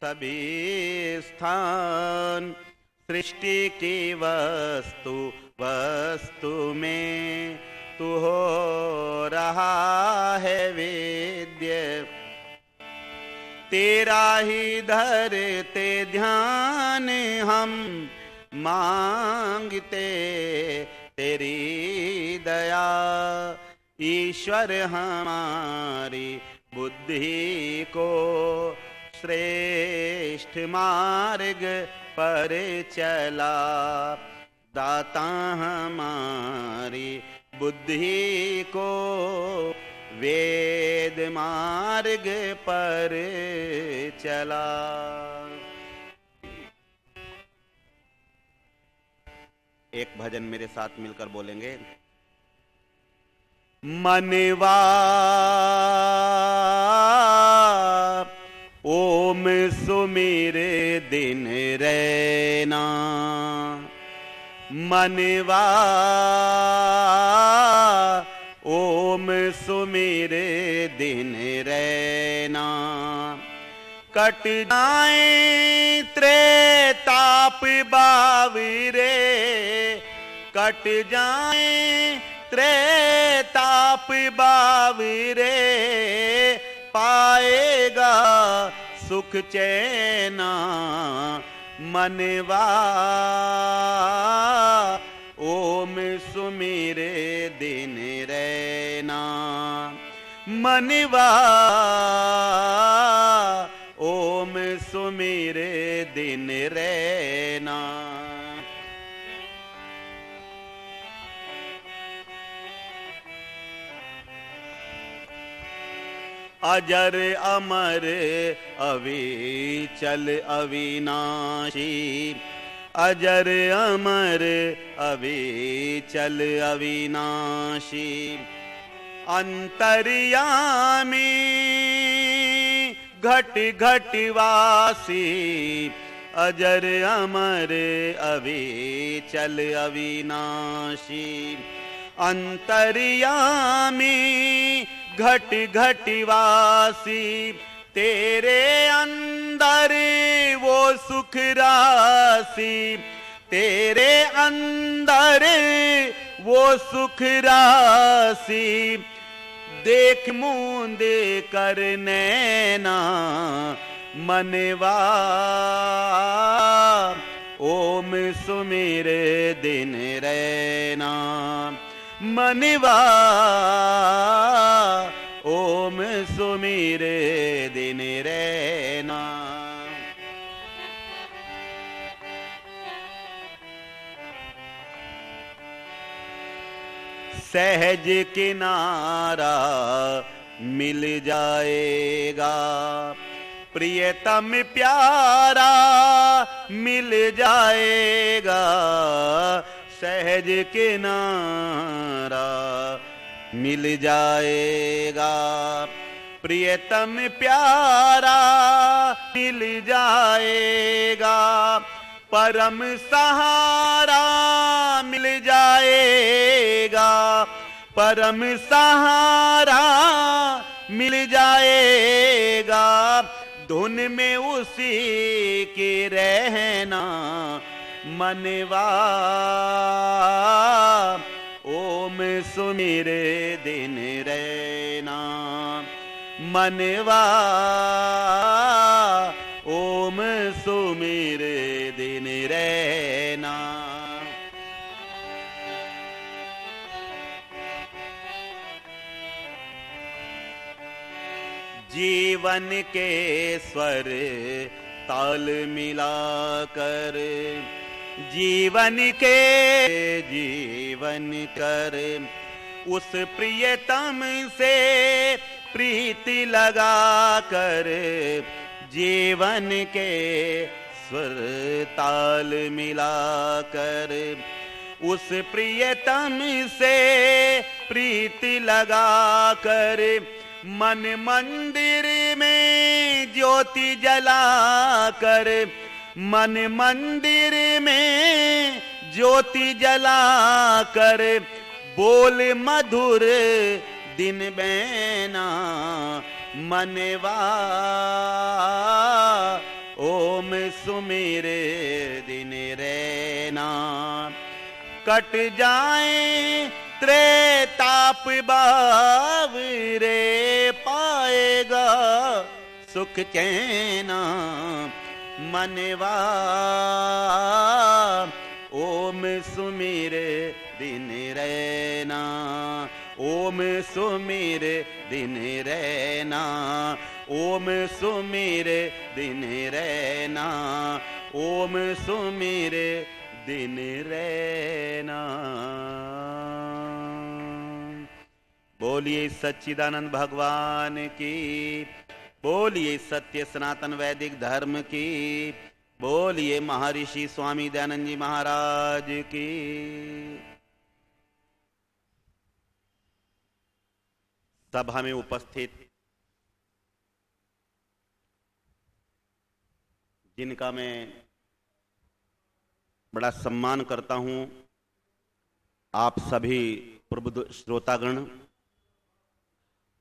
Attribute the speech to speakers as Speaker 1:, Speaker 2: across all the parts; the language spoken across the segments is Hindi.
Speaker 1: सभी स्थान सृष्टि की वस्तु वस्तु में तू हो रहा है वेद्य। तेरा ही धरते ध्यान हम मांगते तेरी दया। ईश्वर हमारी बुद्धि को श्रेष्ठ मार्ग पर चला। दाता हमारी बुद्धि को वेद मार्ग पर चला। एक भजन मेरे साथ मिलकर बोलेंगे। मनवा ओम सुमिर दिन रैना। मनवा ओम सुमिर दिन रैना। कट जाए त्रेताप बावरे। कट जाए त्रेताप बावरे। पाएगा सुख चैना। मनवा ओम सुमिरे दिन रैना। मनवा ओम सुमिरे दिन रैना। अजर अमर अविचल अविनाशी। अजर अमर अविचल अविनाशी। अंतर्यामी घट घट वासी। अजर अमर अविचल अविनाशी। अंतर्यामी घट घट वासी। तेरे अंदर वो सुख राशि। तेरे अंदर वो सुख राशि। देख मूंद कर नैना। मनवा ओम सुमिर दिन रैना। मनवा ओम सुमिर दिन रैना। सहज किनारा मिल जाएगा। प्रियतम प्यारा मिल जाएगा। सहज किनारा मिल जाएगा। प्रियतम प्यारा मिल जाएगा। परम सहारा मिल जाएगा। परम सहारा मिल जाएगा। धुन में उसी के रहना। मनवा ओम सुमिर दिन रैना। मनवा ओम सुमिर दिन रैना। जीवन के स्वर ताल मिलाकर। जीवन कर उस प्रियतम से प्रीति लगा कर। जीवन के स्वर ताल मिलाकर उस प्रियतम से प्रीति लगा कर। मन मंदिर में ज्योति जला कर। मन मंदिर में ज्योति जला कर। बोल मधुर दिन बैना। मनवा ओम सुमेरे दिन रैना, कट जाए त्रेताप बावरे, पाएगा सुख चैना मनवा। ओम सुमिर दिन रैना, ओम सुमिर दिन रैना, ओम सुमिर दिन रैना, ओम सुमिर दिन रैना। बोलिए सच्चिदानंद भगवान की, बोलिए सत्य सनातन वैदिक धर्म की, बोलिए महर्षि स्वामी दयानंद जी महाराज की। सभा में उपस्थित जिनका मैं बड़ा सम्मान करता हूं, आप सभी प्रबुद्ध श्रोतागण,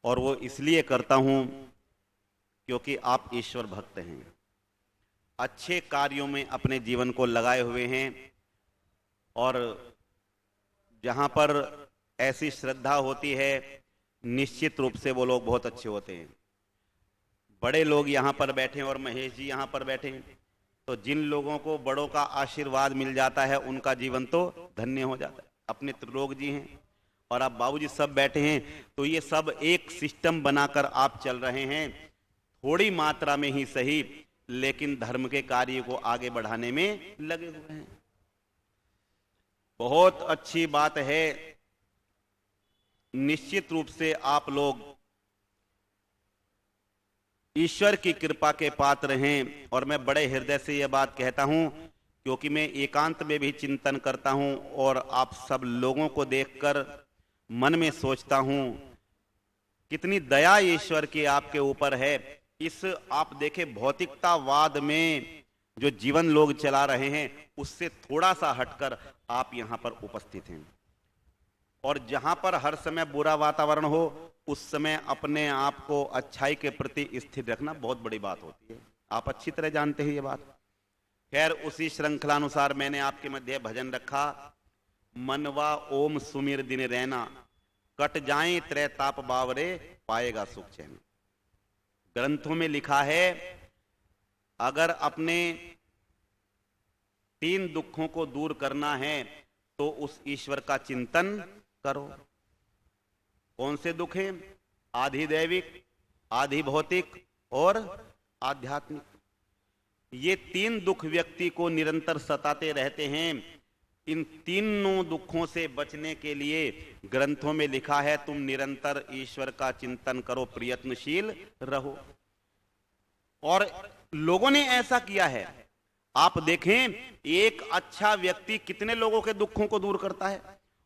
Speaker 1: और वो इसलिए करता हूं क्योंकि आप ईश्वर भक्त हैं, अच्छे कार्यों में अपने जीवन को लगाए हुए हैं, और जहां पर ऐसी श्रद्धा होती है निश्चित रूप से वो लोग बहुत अच्छे होते हैं। बड़े लोग यहाँ पर बैठे और महेश जी यहाँ पर बैठे हैं, तो जिन लोगों को बड़ों का आशीर्वाद मिल जाता है उनका जीवन तो धन्य हो जाता है। अपने त्रिलोक जी हैं और आप बाबूजी सब बैठे हैं, तो ये सब एक सिस्टम बनाकर आप चल रहे हैं, थोड़ी मात्रा में ही सही, लेकिन धर्म के कार्य को आगे बढ़ाने में लगे हुए हैं। बहुत अच्छी बात है। निश्चित रूप से आप लोग ईश्वर की कृपा के पात्र हैं, और मैं बड़े हृदय से यह बात कहता हूं क्योंकि मैं एकांत में भी चिंतन करता हूं और आप सब लोगों को देखकर मन में सोचता हूं कितनी दया ईश्वर की आपके ऊपर है। इस आप देखें भौतिकतावाद में जो जीवन लोग चला रहे हैं उससे थोड़ा सा हटकर आप यहां पर उपस्थित हैं, और जहां पर हर समय बुरा वातावरण हो उस समय अपने आप को अच्छाई के प्रति स्थिर रखना बहुत बड़ी बात होती है। आप अच्छी तरह जानते हैं ये बात। खैर, उसी श्रृंखला अनुसार मैंने आपके मध्य भजन रखा, मनवा ओम सुमिर दिन रैना, कट जाए त्रैताप बावरे, पाएगा सुख चैन। ग्रंथों में लिखा है अगर अपने 3 दुखों को दूर करना है तो उस ईश्वर का चिंतन करो। कौन से दुख हैं? आधि दैविक, आधि भौतिक और आध्यात्मिक। ये 3 दुख व्यक्ति को निरंतर सताते रहते हैं। इन तीनों दुखों से बचने के लिए ग्रंथों में लिखा है तुम निरंतर ईश्वर का चिंतन करो, प्रयत्नशील रहो। और लोगों ने ऐसा किया है। आप देखें एक अच्छा व्यक्ति कितने लोगों के दुखों को दूर करता है,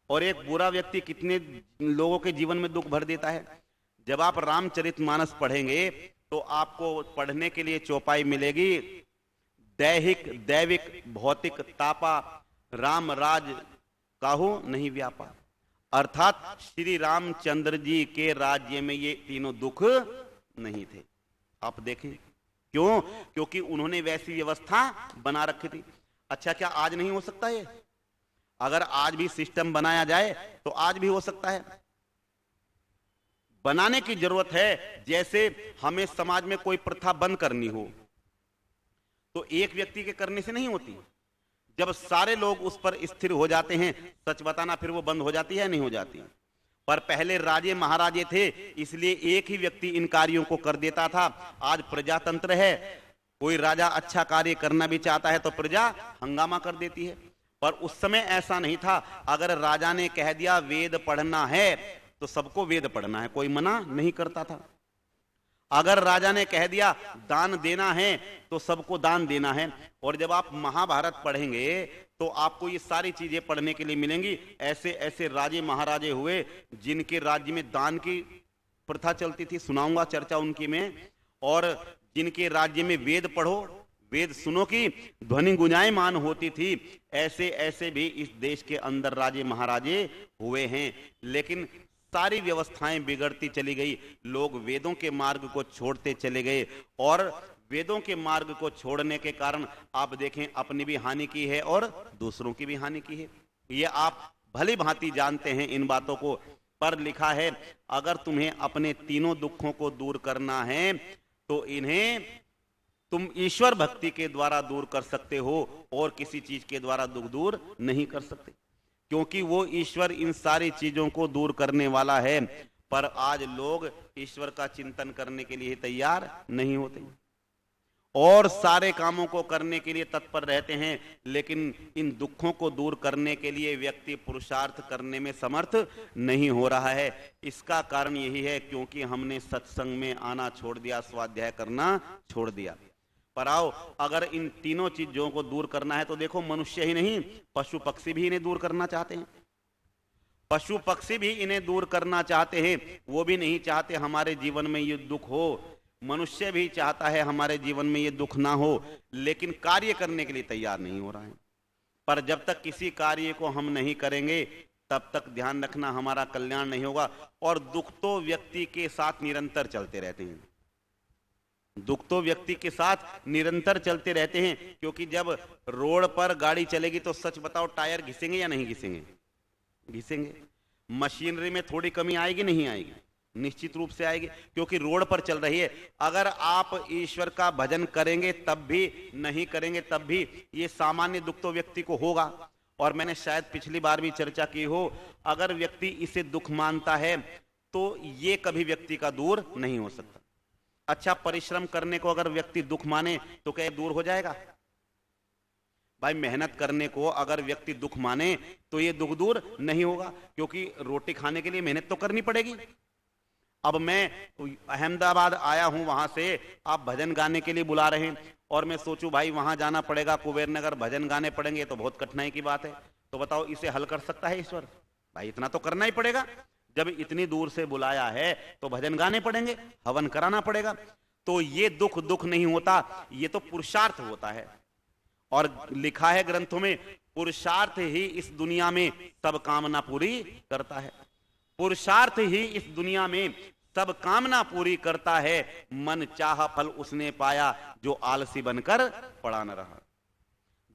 Speaker 1: और एक बुरा व्यक्ति कितने लोगों के जीवन में दुख भर देता है। जब आप रामचरितमानस पढ़ेंगे तो आपको पढ़ने के लिए चौपाई मिलेगी, दैहिक दैविक भौतिक तापा, राम राज काहू नहीं व्यापा। अर्थात श्री रामचंद्र जी के राज्य में ये तीनों दुख नहीं थे। आप देखें क्यों? क्योंकि उन्होंने वैसी व्यवस्था बना रखी थी। अच्छा, क्या आज नहीं हो सकता ये? अगर आज भी सिस्टम बनाया जाए तो आज भी हो सकता है। बनाने की जरूरत है। जैसे हमें समाज में कोई प्रथा बंद करनी हो तो एक व्यक्ति के करने से नहीं होती। जब सारे लोग उस पर स्थिर हो जाते हैं, सच बताना, फिर वो बंद हो जाती है नहीं हो जाती। पर पहले राजे महाराजे थे, इसलिए एक ही व्यक्ति इन कार्यों को कर देता था। आज प्रजातंत्र है, कोई राजा अच्छा कार्य करना भी चाहता है तो प्रजा हंगामा कर देती है। पर उस समय ऐसा नहीं था। अगर राजा ने कह दिया वेद पढ़ना है तो सबको वेद पढ़ना है, कोई मना नहीं करता था। अगर राजा ने कह दिया दान देना है तो सबको दान देना है। और जब आप महाभारत पढ़ेंगे तो आपको ये सारी चीजें पढ़ने के लिए मिलेंगी। ऐसे ऐसे राजे महाराजे हुए जिनके राज्य में दान की प्रथा चलती थी, सुनाऊंगा चर्चा उनकी में। और जिनके राज्य में वेद पढ़ो, वेद सुनो की ध्वनि गुंजायमान होती थी। ऐसे ऐसे भी इस देश के अंदर राजे महाराजे हुए हैं। लेकिन सारी व्यवस्थाएं बिगड़ती चली गई, लोग वेदों के मार्ग को छोड़ते चले गए और वेदों के मार्ग को छोड़ने के कारण आप देखें अपनी भी हानि की है और दूसरों की भी हानि की है। ये आप भली भांति जानते हैं इन बातों को। पर लिखा है अगर तुम्हें अपने तीनों दुखों को दूर करना है तो इन्हें तुम ईश्वर भक्ति के द्वारा दूर कर सकते हो और किसी चीज के द्वारा दुख दूर नहीं कर सकते, क्योंकि वो ईश्वर इन सारी चीजों को दूर करने वाला है। पर आज लोग ईश्वर का चिंतन करने के लिए तैयार नहीं होते और सारे कामों को करने के लिए तत्पर रहते हैं, लेकिन इन दुखों को दूर करने के लिए व्यक्ति पुरुषार्थ करने में समर्थ नहीं हो रहा है। इसका कारण यही है क्योंकि हमने सत्संग में आना छोड़ दिया, स्वाध्याय करना छोड़ दिया। पर आओ, अगर इन तीनों चीजों को दूर करना है तो देखो, मनुष्य ही नहीं पशु पक्षी भी इन्हें दूर करना चाहते हैं। पशु पक्षी भी इन्हें दूर करना चाहते हैं, वो भी नहीं चाहते हमारे जीवन में ये दुख हो। मनुष्य भी चाहता है हमारे जीवन में ये दुख ना हो, लेकिन कार्य करने के लिए तैयार नहीं हो रहा है। पर जब तक किसी कार्य को हम नहीं करेंगे तब तक ध्यान रखना हमारा कल्याण नहीं होगा। और दुख तो व्यक्ति के साथ निरंतर चलते रहते हैं, दुख तो व्यक्ति के साथ निरंतर चलते रहते हैं, क्योंकि जब रोड पर गाड़ी चलेगी तो सच बताओ टायर घिसेंगे या नहीं घिसेंगे? घिसेंगे। मशीनरी में थोड़ी कमी आएगी नहीं आएगी? निश्चित रूप से आएगी, क्योंकि रोड पर चल रही है। अगर आप ईश्वर का भजन करेंगे तब भी, नहीं करेंगे तब भी, ये सामान्य दुख तो व्यक्ति को होगा। और मैंने शायद पिछली बार भी चर्चा की हो, अगर व्यक्ति इसे दुख मानता है तो ये कभी व्यक्ति का दूर नहीं हो सकता। अच्छा, परिश्रम करने को अगर व्यक्ति दुख माने तो क्या दूर हो जाएगा? भाई, मेहनत करने को अगर व्यक्ति दुख माने तो ये दुख दूर नहीं होगा, क्योंकि रोटी खाने के लिए मेहनत तो करनी पड़ेगी। अब मैं अहमदाबाद आया हूं, वहां से आप भजन गाने के लिए बुला रहे हैं और मैं सोचूं भाई वहां जाना पड़ेगा, कुबेर नगर भजन गाने पड़ेंगे, तो बहुत कठिनाई की बात है। तो बताओ, इसे हल कर सकता है ईश्वर? भाई, इतना तो करना ही पड़ेगा। जब इतनी दूर से बुलाया है तो भजन गाने पड़ेंगे, हवन कराना पड़ेगा। तो ये दुख दुख नहीं होता, ये तो पुरुषार्थ होता है। और लिखा है ग्रंथों में, पुरुषार्थ ही इस दुनिया में सब कामना पूरी करता है। पुरुषार्थ ही इस दुनिया में सब कामना पूरी करता है। मन चाह फल उसने पाया, जो आलसी बनकर पड़ा न रहा।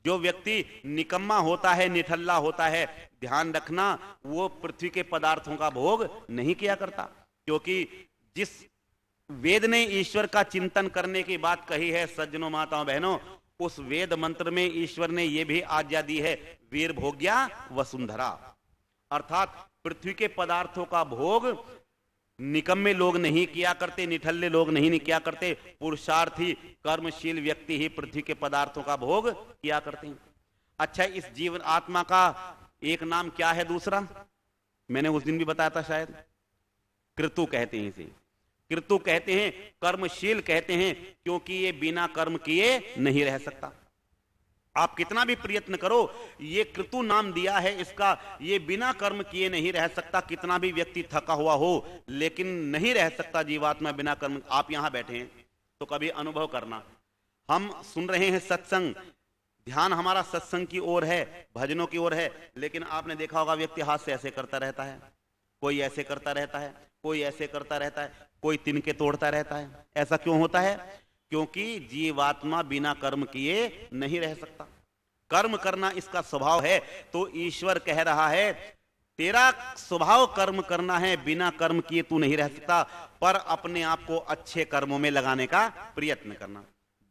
Speaker 1: जो व्यक्ति निकम्मा होता है, निठल्ला होता है, ध्यान रखना वो पृथ्वी के पदार्थों का भोग नहीं किया करता। क्योंकि जिस वेद ने ईश्वर का चिंतन करने की बात कही है सज्जनों, माताओं, बहनों, उस वेद मंत्र में ईश्वर ने यह भी आज्ञा दी है, वीर भोग्या वसुंधरा। अर्थात पृथ्वी के पदार्थों का भोग निकम्मे लोग नहीं किया करते, निठल्ले लोग नहीं किया करते, पुरुषार्थी कर्मशील व्यक्ति ही पृथ्वी के पदार्थों का भोग किया करते हैं। अच्छा, इस जीवन आत्मा का एक नाम क्या है दूसरा? मैंने उस दिन भी बताया था शायद, कृतु कहते हैं इसे। कृतु कहते हैं, कर्मशील कहते हैं, क्योंकि ये बिना कर्म किए नहीं रह सकता। आप कितना भी प्रयत्न करो, ये कृतु नाम दिया है इसका, ये बिना कर्म किए नहीं रह सकता। कितना भी व्यक्ति थका हुआ हो, लेकिन नहीं रह सकता जीवात्मा बिना कर्म। आप यहां बैठे हैं तो कभी अनुभव करना, हम सुन रहे हैं सत्संग, ध्यान हमारा सत्संग की ओर है, भजनों की ओर है, लेकिन आपने देखा होगा व्यक्ति हाथ से ऐसे करता रहता है, कोई ऐसे करता रहता है, कोई ऐसे करता रहता है, कोई तिनके तोड़ता रहता है। ऐसा क्यों होता है? क्योंकि जीवात्मा बिना कर्म किए नहीं रह सकता। कर्म करना इसका स्वभाव है। तो ईश्वर कह रहा है, तेरा स्वभाव कर्म करना है, बिना कर्म किए तू नहीं रह सकता। पर अपने आप को अच्छे कर्मों में लगाने का प्रयत्न करना,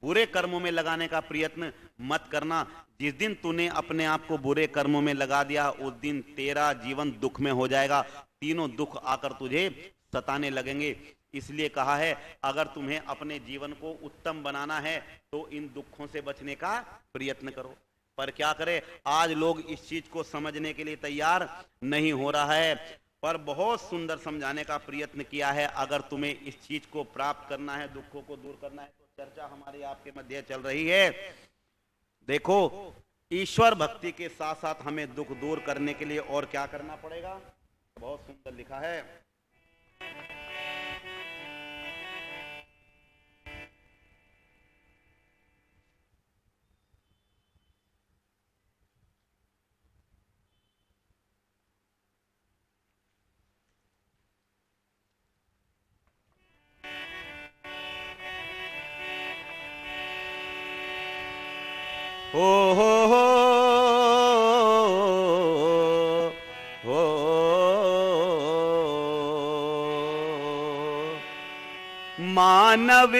Speaker 1: बुरे कर्मों में लगाने का प्रयत्न मत करना। जिस दिन तूने अपने आप को बुरे कर्मों में लगा दिया, उस दिन तेरा जीवन दुख में हो जाएगा। तीनों दुख आकर तुझे सताने लगेंगे। इसलिए कहा है, अगर तुम्हें अपने जीवन को उत्तम बनाना है तो इन दुखों से बचने का प्रयत्न करो। पर क्या करें, आज लोग इस चीज को समझने के लिए तैयार नहीं हो रहा है। पर बहुत सुंदर समझाने का प्रयत्न किया है। अगर तुम्हें इस चीज को प्राप्त करना है, दुखों को दूर करना है, तो चर्चा हमारी आपके मध्य चल रही है। देखो, ईश्वर भक्ति के साथ साथ हमें दुख दूर करने के लिए और क्या करना पड़ेगा? बहुत सुंदर लिखा है, हो हो हो हो मानव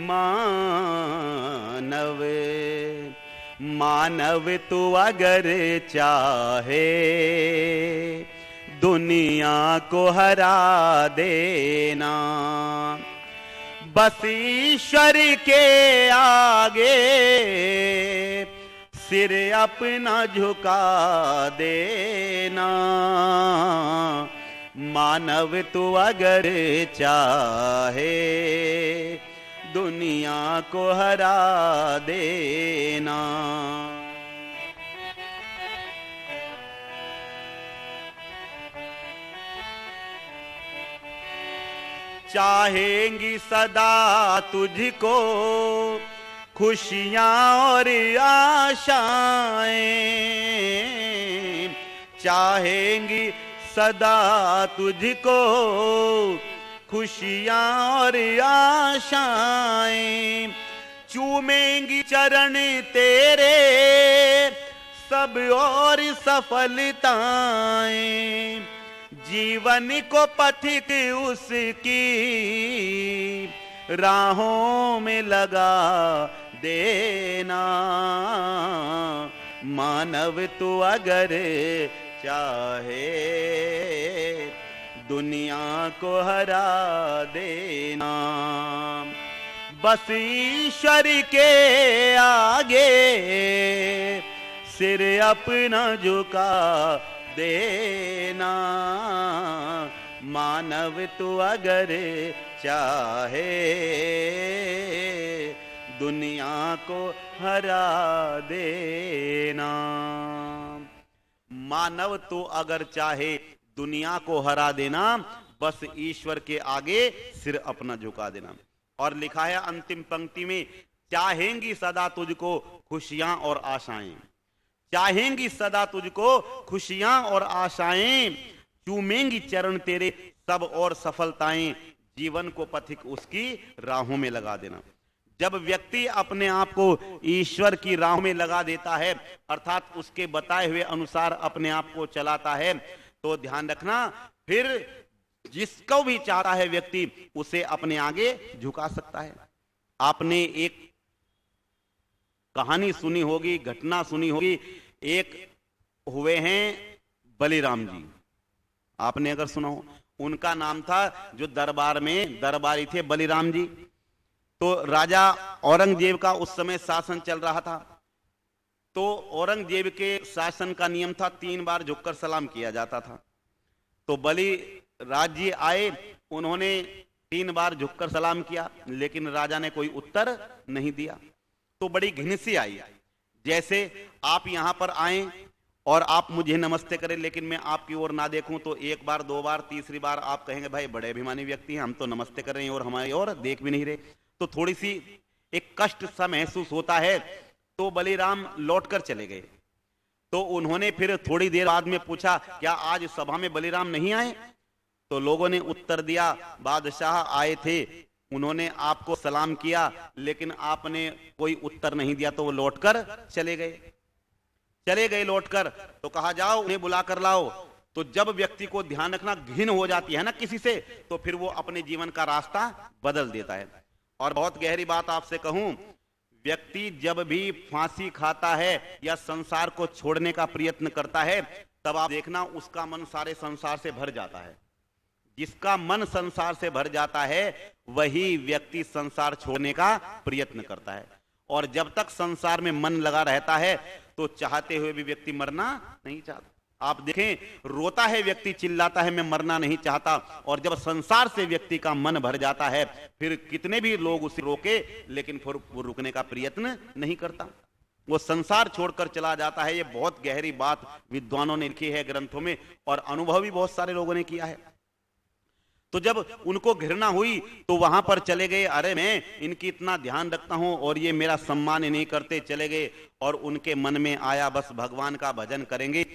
Speaker 1: मानव मानव तू अगर चाहे दुनिया को हरा देना, बस ईश्वर के आगे सिर अपना झुका देना। मानव तू अगर चाहे दुनिया को हरा देना। चाहेंगी सदा तुझको खुशियां और आशाएं, चाहेंगी सदा तुझको खुशियां और आशाएं, चूमेंगी चरण तेरे सब और सफलताएं, जीवन को पथिक उसकी राहों में लगा देना। मानव तू अगर चाहे दुनिया को हरा देना, बस ईश्वर के आगे सिर अपना झुका देना। मानव तू अगर चाहे दुनिया को हरा देना। मानव तो अगर चाहे दुनिया को हरा देना, बस ईश्वर के आगे सिर अपना झुका देना। और लिखा है अंतिम पंक्ति में, चाहेंगी सदा तुझको खुशियां और आशाएं, चाहेंगी सदा तुझको खुशियां और आशाएं, चूमेंगी चरण तेरे सब और सफलताएं, जीवन को पथिक उसकी राहों में लगा देना। जब व्यक्ति अपने आप को ईश्वर की राह में लगा देता है, अर्थात उसके बताए हुए अनुसार अपने आप को चलाता है, तो ध्यान रखना फिर जिसको भी चाहता है व्यक्ति उसे अपने आगे झुका सकता है। आपने एक कहानी सुनी होगी, घटना सुनी होगी। एक हुए हैं बलिराम जी, आपने अगर सुना हो, उनका नाम था, जो दरबार में दरबारी थे बलिराम जी। तो राजा औरंगजेब का उस समय शासन चल रहा था। तो औरंगजेब के शासन का नियम था 3 बार झुककर सलाम किया जाता था। तो बलिराज जी आए, उन्होंने 3 बार झुककर सलाम किया, लेकिन राजा ने कोई उत्तर नहीं दिया। तो बड़ी घिन सी आई, जैसे आप यहां पर आए और आप मुझे नमस्ते करें, लेकिन मैं आपकी ओर ना देखूं, तो 1 बार 2 बार 3री बार आप कहेंगे भाई बड़े अभिमानी व्यक्ति हैं, हम तो नमस्ते कर रहे हैं और हमारी ओर देख भी नहीं रहे। तो थोड़ी सी एक कष्ट सा महसूस होता है। तो बलिराम लौटकर चले गए। तो उन्होंने फिर थोड़ी देर बाद में पूछा, क्या आज सभा में बलिराम नहीं आए? तो लोगों ने उत्तर दिया, बादशाह आए थे, उन्होंने आपको सलाम किया, लेकिन आपने कोई उत्तर नहीं दिया, तो वो लौटकर चले गए लौटकर। तो कहा जाओ उन्हें बुला कर लाओ। तो जब व्यक्ति को ध्यान रखना घिन हो जाती है ना किसी से, तो फिर वो अपने जीवन का रास्ता बदल देता है। और बहुत गहरी बात आपसे कहूं, व्यक्ति जब भी फांसी खाता है या संसार को छोड़ने का प्रयत्न करता है, तब आप देखना उसका मन सारे संसार से भर जाता है। जिसका मन संसार से भर जाता है वही व्यक्ति संसार छोड़ने का प्रयत्न करता है। और जब तक संसार में मन लगा रहता है तो चाहते हुए भी व्यक्ति मरना नहीं चाहता। आप देखें, रोता है व्यक्ति, चिल्लाता है मैं मरना नहीं चाहता, और जब संसार से व्यक्ति का मन भर जाता है, फिर कितने भी लोग उसे रोके, लेकिन फिर वो रुकने का प्रयत्न नहीं करता, वो संसार छोड़कर चला जाता है। ये बहुत गहरी बात विद्वानों ने लिखी है ग्रंथों में, और अनुभव भी बहुत सारे लोगों ने किया है। तो जब उनको घृणा हुई तो वहां पर चले गए, अरे मैं इनकी इतना ध्यान रखता हूं और ये मेरा सम्मान नहीं करते, चले गए। और उनके मन में आया बस भगवान का भजन करेंगे।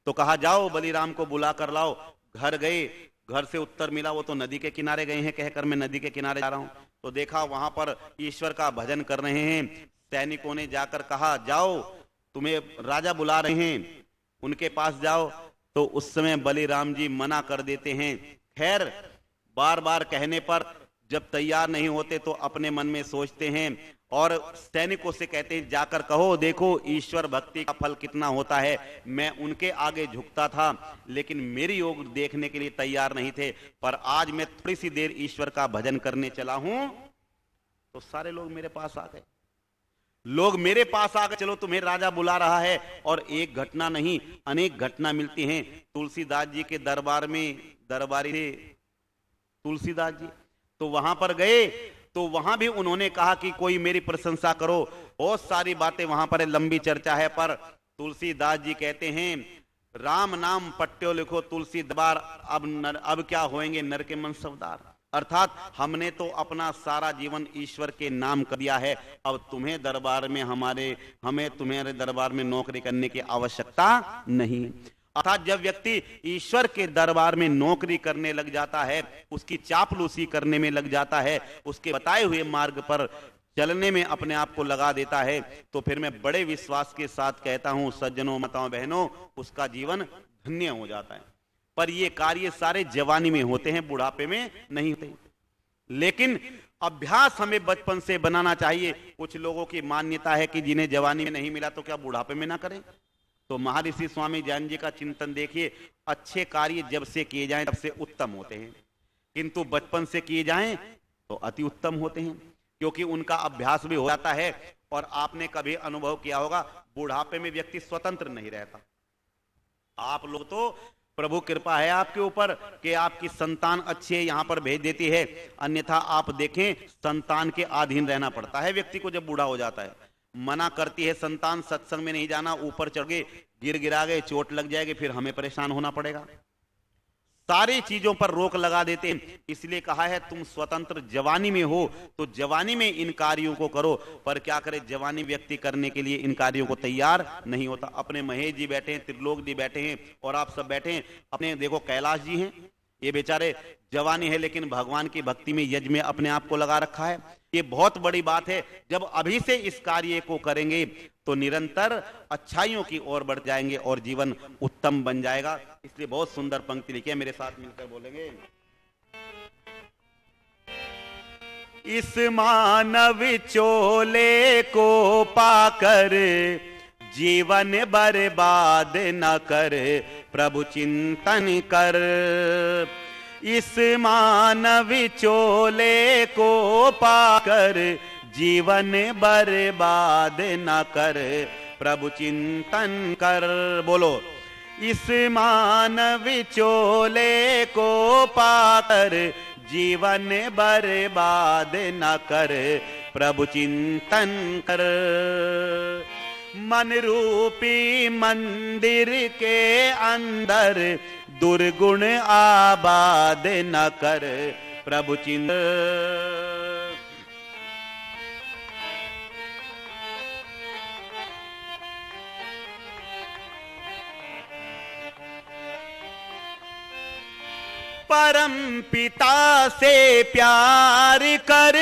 Speaker 1: तो कहा जाओ बलिराम को बुला कर लाओ। घर गए, घर से उत्तर मिला, वो तो नदी के किनारे गए हैं कहकर मैं नदी के किनारे जा रहा हूं। तो देखा वहां पर ईश्वर का भजन कर रहे हैं। सैनिकों ने जाकर कहा जाओ, तुम्हें राजा बुला रहे हैं, उनके पास जाओ। तो उस समय बलिराम जी मना कर देते हैं। खैर बार बार कहने पर जब तैयार नहीं होते तो अपने मन में सोचते हैं और सैनिकों से कहते हैं जाकर कहो, देखो ईश्वर भक्ति का फल कितना होता है। मैं उनके आगे झुकता था लेकिन मेरी ओर देखने के लिए तैयार नहीं थे, पर आज मैं थोड़ी सी देर ईश्वर का भजन करने चला हूं तो सारे लोग मेरे पास आ गए। लोग मेरे पास आ गए, चलो तुम्हें राजा बुला रहा है। और एक घटना नहीं, अनेक घटना मिलती हैं। तुलसीदास जी के दरबार में दरबारी थे तुलसीदास जी, तो वहां पर गए तो वहां भी उन्होंने कहा कि कोई मेरी प्रशंसा करो। बहुत सारी बातें वहां पर लंबी चर्चा है, पर तुलसीदास जी कहते हैं राम नाम पट्ट्यो लिखो तुलसी दरबार, अब क्या होएंगे नर के मन सवदार। अर्थात हमने तो अपना सारा जीवन ईश्वर के नाम कर दिया है, अब तुम्हें दरबार में हमें तुम्हारे दरबार में नौकरी करने की आवश्यकता नहीं। अर्थात जब व्यक्ति ईश्वर के दरबार में नौकरी करने लग जाता है, उसकी चापलूसी करने में लग जाता है, उसके बताए हुए मार्ग पर चलने में अपने आप को लगा देता है, तो फिर मैं बड़े विश्वास के साथ कहता हूं सज्जनों माताओं बहनों, उसका जीवन धन्य हो जाता है। पर ये कार्य सारे जवानी में होते हैं, बुढ़ापे में नहीं होते। लेकिन अभ्यास हमें बचपन से बनाना चाहिए। कुछ लोगों की मान्यता है कि जिन्हें जवानी में नहीं मिला तो क्या बुढ़ापे में ना करें। तो महर्षि स्वामी ज्ञान जी का चिंतन देखिए, अच्छे कार्य जब से किए जाएं तब से उत्तम होते हैं, किंतु बचपन से किए जाएं तो अति उत्तम होते हैं, क्योंकि उनका अभ्यास भी हो जाता है। और आपने कभी अनुभव किया होगा, बुढ़ापे में व्यक्ति स्वतंत्र नहीं रहता। आप लोग तो प्रभु कृपा है आपके ऊपर कि आपकी संतान अच्छी है, यहां पर भेज देती है, अन्यथा आप देखें संतान के अधीन रहना पड़ता है व्यक्ति को जब बूढ़ा हो जाता है। मना करती है संतान सत्संग में नहीं जाना, ऊपर चढ़ गए, गिरा गए, चोट लग जाएगी, फिर हमें परेशान होना पड़ेगा। सारी चीजों पर रोक लगा देते हैं। इसलिए कहा है तुम स्वतंत्र जवानी में हो तो जवानी में इन कार्यों को करो। पर क्या करे, जवानी व्यक्ति करने के लिए इन कार्यों को तैयार नहीं होता। अपने महेश जी बैठे हैं, त्रिलोक जी बैठे हैं और आप सब बैठे हैं, अपने देखो कैलाश जी हैं, ये बेचारे जवानी है लेकिन भगवान की भक्ति में यज्ञ में अपने आप को लगा रखा है। ये बहुत बड़ी बात है। जब अभी से इस कार्य को करेंगे तो निरंतर अच्छाइयों की ओर बढ़ जाएंगे और जीवन उत्तम बन जाएगा। इसलिए बहुत सुंदर पंक्ति लिखी है, मेरे साथ मिलकर बोलेंगे। इस मानव चोले को पाकर जीवन बर्बाद न कर, प्रभु चिंतन कर। इस मानव चोले को पाकर जीवन बर्बाद न कर, प्रभु चिंतन कर। बोलो, इस मानव चोले को पाकर जीवन बर्बाद न कर, प्रभु चिंतन कर। मन रूपी मंदिर के अंदर दुर्गुण आबाद न कर, प्रभु चिंतन। परम पिता से प्यार कर,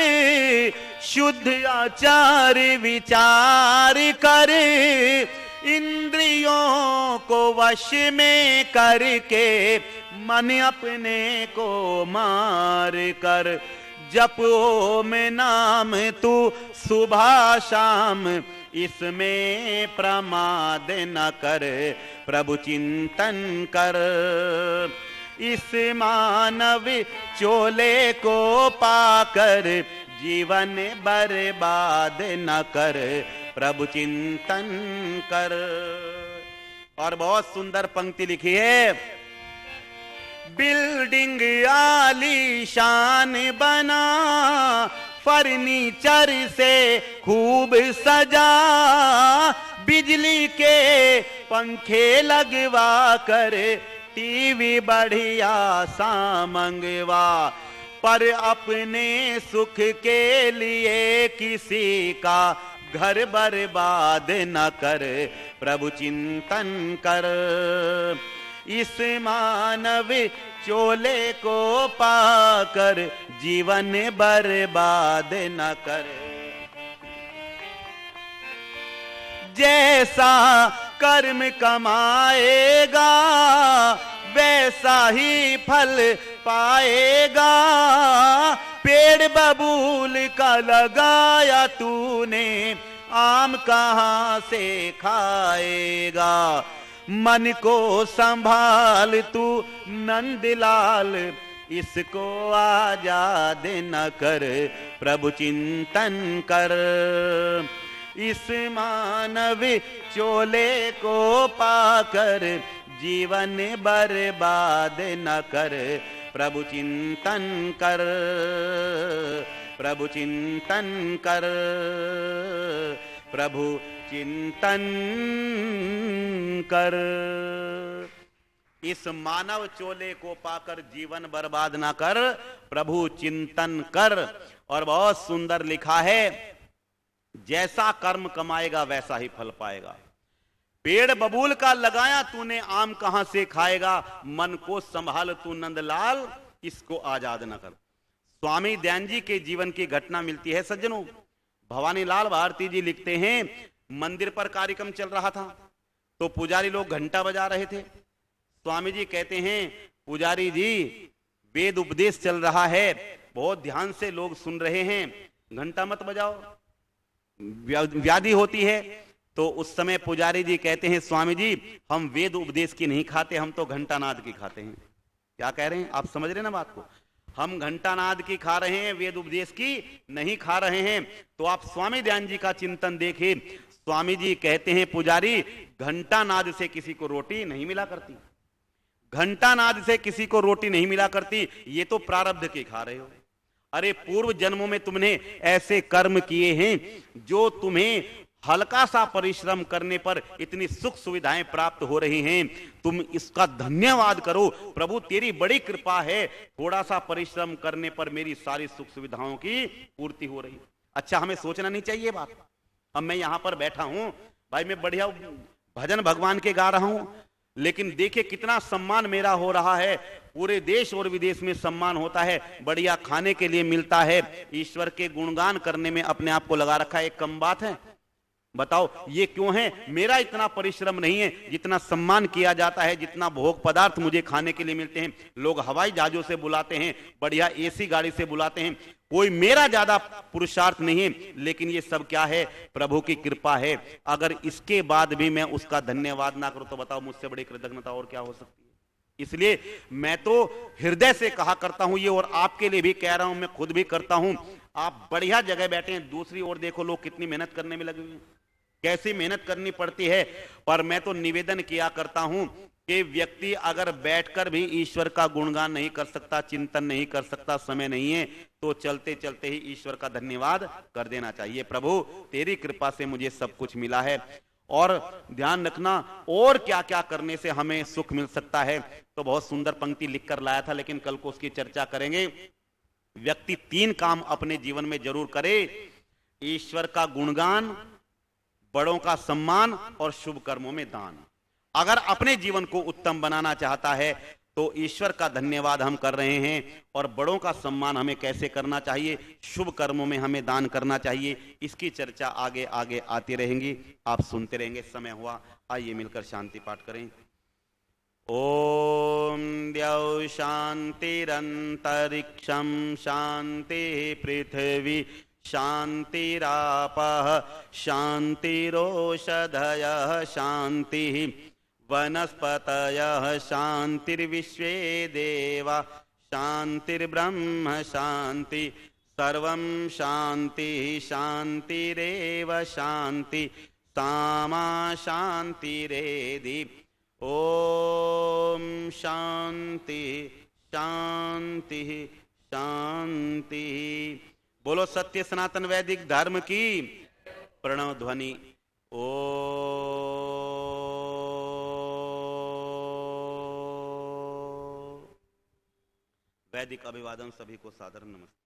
Speaker 1: शुद्ध आचार विचार कर, इंद्रियों को वश में करके मन अपने को मार कर। जप ओम नाम तू सुबह शाम, इसमें प्रमाद न कर, प्रभु चिंतन कर। इस मानव चोले को पाकर जीवन बर्बाद न कर, प्रभु चिंतन कर। और बहुत सुंदर पंक्ति लिखी है, बिल्डिंग आलीशान बना, फर्नीचर से खूब सजा, बिजली के पंखे लगवा कर, टीवी बढ़िया सा मंगवा, पर अपने सुख के लिए किसी का घर बर्बाद न कर, प्रभु चिंतन कर। इस मानव चोले को पाकर जीवन बर्बाद न कर। जैसा कर्म कमाएगा वैसा ही फल पाएगा। पेड़ बबूल का लगाया तूने, आम कहां से खाएगा। मन को संभाल तू नंदलाल, इसको आजाद न कर। प्रभु चिंतन कर, इस मानव चोले को पाकर जीवन बर्बाद न कर। प्रभु चिंतन कर, प्रभु चिंतन कर, प्रभु चिंतन कर। इस मानव चोले को पाकर जीवन बर्बाद ना कर, प्रभु चिंतन कर। और बहुत सुंदर लिखा है, जैसा कर्म कमाएगा वैसा ही फल पाएगा। पेड़ बबूल का लगाया तूने, आम कहां से खाएगा। मन को संभाल तू नंदलाल, इसको आजाद न कर। स्वामी दयानंद जी के जीवन की घटना मिलती है सज्जनों। भवानी लाल भारती जी लिखते हैं, मंदिर पर कार्यक्रम चल रहा था तो पुजारी लोग घंटा बजा रहे थे। स्वामी जी कहते हैं, पुजारी जी वेद उपदेश चल रहा है, बहुत ध्यान से लोग सुन रहे हैं, घंटा मत बजाओ, व्याधि होती है। तो उस समय पुजारी जी कहते हैं, स्वामी जी हम वेद उपदेश की नहीं खाते, हम तो घंटानाद की खाते हैं। क्या कह रहे हैं आप, समझ रहे हैं ना बात को? हम घंटानाद की खा रहे हैं, वेद उपदेश की नहीं खा रहे हैं। तो आप स्वामी दयानंद जी का चिंतन देखिए। स्वामी जी कहते हैं, पुजारी घंटानाद से किसी को रोटी नहीं मिला करती, घंटानाद से किसी को रोटी नहीं मिला करती, ये तो प्रारब्ध के खा रहे हो। अरे पूर्व जन्मों में तुमने ऐसे कर्म किए हैं जो तुम्हें हल्का सा परिश्रम करने पर इतनी सुख सुविधाएं प्राप्त हो रही हैं, तुम इसका धन्यवाद करो। प्रभु तेरी बड़ी कृपा है, थोड़ा सा परिश्रम करने पर मेरी सारी सुख सुविधाओं की पूर्ति हो रही। अच्छा, हमें सोचना नहीं चाहिए बात? अब मैं यहां पर बैठा हूं भाई, मैं बढ़िया भजन भगवान के गा रहा हूं, लेकिन देखिए कितना सम्मान मेरा हो रहा है। पूरे देश और विदेश में सम्मान होता है, बढ़िया खाने के लिए मिलता है, ईश्वर के गुणगान करने में अपने आप को लगा रखा है। एक कम बात है? बताओ ये क्यों है? मेरा इतना परिश्रम नहीं है, जितना सम्मान किया जाता है, जितना भोग पदार्थ मुझे खाने के लिए मिलते हैं। लोग हवाई जहाजों से बुलाते हैं, बढ़िया एसी गाड़ी से बुलाते हैं, कोई मेरा ज्यादा पुरुषार्थ नहीं है, लेकिन ये सब क्या है? प्रभु की कृपा है। अगर इसके बाद भी मैं उसका धन्यवाद ना करूं तो बताओ मुझसे बड़ी कृतज्ञता और क्या हो सकती है? इसलिए मैं तो हृदय से कहा करता हूं ये, और आपके लिए भी कह रहा हूं, मैं खुद भी करता हूं। आप बढ़िया जगह बैठे हैं, दूसरी ओर देखो लोग कितनी मेहनत करने में लगे हुए हैं, कैसी मेहनत करनी पड़ती है। पर मैं तो निवेदन किया करता हूं कि व्यक्ति अगर बैठकर भी ईश्वर का गुणगान नहीं कर सकता, चिंतन नहीं कर सकता, समय नहीं है, तो चलते चलते ही ईश्वर का धन्यवाद कर देना चाहिए। प्रभु तेरी कृपा से मुझे सब कुछ मिला है। और ध्यान रखना, और क्या क्या करने से हमें सुख मिल सकता है। तो बहुत सुंदर पंक्ति लिखकर लाया था, लेकिन कल को उसकी चर्चा करेंगे। व्यक्ति 3 काम अपने जीवन में जरूर करे: ईश्वर का गुणगान, बड़ों का सम्मान और शुभ कर्मों में दान। अगर अपने जीवन को उत्तम बनाना चाहता है तो ईश्वर का धन्यवाद हम कर रहे हैं, और बड़ों का सम्मान हमें कैसे करना चाहिए, शुभ कर्मों में हमें दान करना चाहिए। इसकी चर्चा आगे आगे आती रहेंगी, आप सुनते रहेंगे। समय हुआ, आइए मिलकर शांति पाठ करें। ओम द्यौ शांतिरंतरिक्षं शांति पृथ्वी शांतिरापः शांतिरोषधयः शांतिः वनस्पतयः शांतिर्विश्वे देवा शांतिर्ब्रह्म शांति सर्वं शांति शांतिरेव शांति सामा शांतिरेधि। ओम शांति शांति शांति। बोलो सत्य सनातन वैदिक धर्म की प्रणव ध्वनि। ओ वैदिक अभिवादन सभी को सादर नमस्ते।